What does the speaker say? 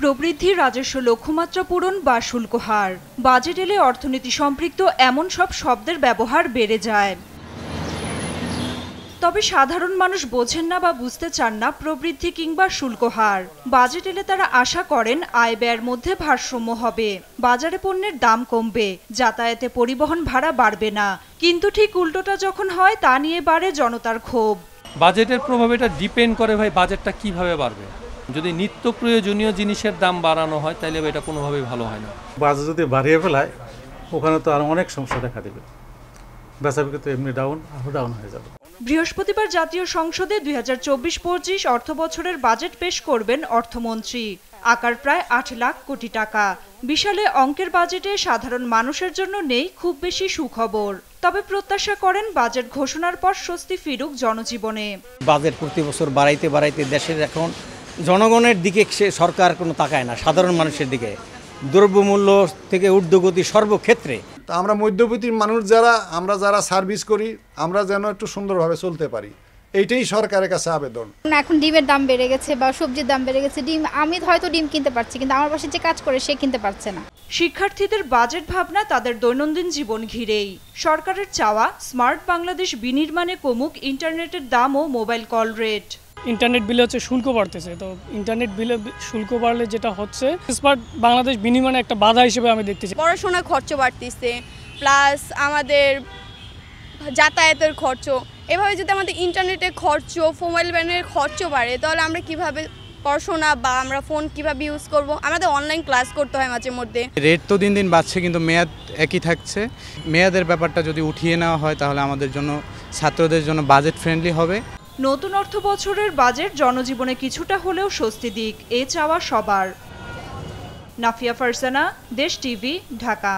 প্রবৃদ্ধি, রাজস্ব লক্ষ্যমাত্রা পূরণ বা শুল্ক হার। বাজেট এলে অর্থনীতি সম্পৃক্ত এমন সব শব্দের ব্যবহার বেড়ে যায়। তবে সাধারণ মানুষ বোঝেন না বা বুঝতে চান না প্রবৃদ্ধি কিংবা শুল্ক হার। বাজেট এলে তারা আশা করেন আয় ব্যয়ের মধ্যে ভারসাম্য হবে, বাজারে পণ্যের দাম কমবে, যাতায়াতে পরিবহন ভাড়া বাড়বে না। কিন্তু ঠিক উল্টোটা যখন হয় তা নিয়ে বাড়ে জনতার ক্ষোভ। বাজেটের প্রভাব এটা ডিপেন্ড করে ভাই বাজেটটা কিভাবে বাড়বে। যদি নিত্য প্রয়োজনীয় জিনিসের দাম বাড়ানো হয় তাহলে এটা কোনোভাবেই ভালো হয় না। বাজেট যদি বাড়িয়ে ফেলায় ওখানে তো আর অনেক সমস্যা দেখা দেবে, বেচাবিক্রি তো এমনি ডাউন হয়ে যাবে। বৃহস্পতিবার জাতীয় সংসদে 2024-25 অর্থ বছরের বাজেট পেশ করবেন অর্থমন্ত্রী। আকার প্রায় 8 লাখ কোটি টাকা। বিশালে অঙ্কের বাজেটে সাধারণ মানুষের জন্য নেই খুব বেশি সুখবর। তবে প্রত্যাশা করেন বাজেট ঘোষণার পর স্বস্তি ফিরুক জনজীবনে। বাজেট প্রতি বছর বাড়াইতে দেশের এখন জনগণের দিকে সরকার কোনো তাকায় না, সাধারণ মানুষের দিকে। দ্রব্যমূল্য থেকে ঊর্ধ্বগতি সর্বক্ষেত্রে। তা আমরা মধ্যবিত্ত মানুষ আমরা যারা সার্ভিস করি, আমরা যেন একটু সুন্দরভাবে চলতে পারি, এইটাই সরকারের কাছে আবেদন। এখন ডিমের দাম বেড়ে গেছে বা সবজির দাম বেড়ে গেছে। আমি হয়তো ডিম কিনতে পারছি, কিন্তু আমার পাশে যে কাজ করে সে কিনতে পারছে না। শিক্ষার্থীদের বাজেট ভাবনা তাদের দৈনন্দিন জীবন ঘিরেই। সরকারের চাওয়া স্মার্ট বাংলাদেশ বিনির্মাণে কমুক ইন্টারনেটের দাম ও মোবাইল কল রেট। ইন্টারনেট বিলে শুল্ক বাড়তেছে, তো ইন্টারনেট বিলে শুল্ক বাড়লে যেটা হচ্ছে স্মার্ট বাংলাদেশ বিনির্মাণে একটা বাধা হিসেবে আমি দেখতেছি। পড়াশোনার খরচ বাড়তেছে, প্লাস আমাদের যাতায়াতের খরচ। এভাবে যদি আমাদের ইন্টারনেটের খরচ, মোবাইল ব্যানের খরচ বাড়ে, তাহলে আমরা কিভাবে পড়াশোনা বা আমরা ফোন কিভাবে ইউজ করব? আমাদের অনলাইন ক্লাস করতে হয় মাঝে মধ্যে। রেট তো দিন দিন বাড়ছে, কিন্তু মেয়াদ একই থাকছে। মেয়াদের ব্যাপারটা যদি উঠিয়ে নেওয়া হয় তাহলে আমাদের জন্য, ছাত্রদের জন্য বাজেট ফ্রেন্ডলি হবে। নতুন অর্থ বছরের বাজেট জনজীবনে কিছুটা হলেও স্বস্তি দিক, এ চাওয়া সবার। নাফিয়া ফারসানা, দেশ টিভি, ঢাকা।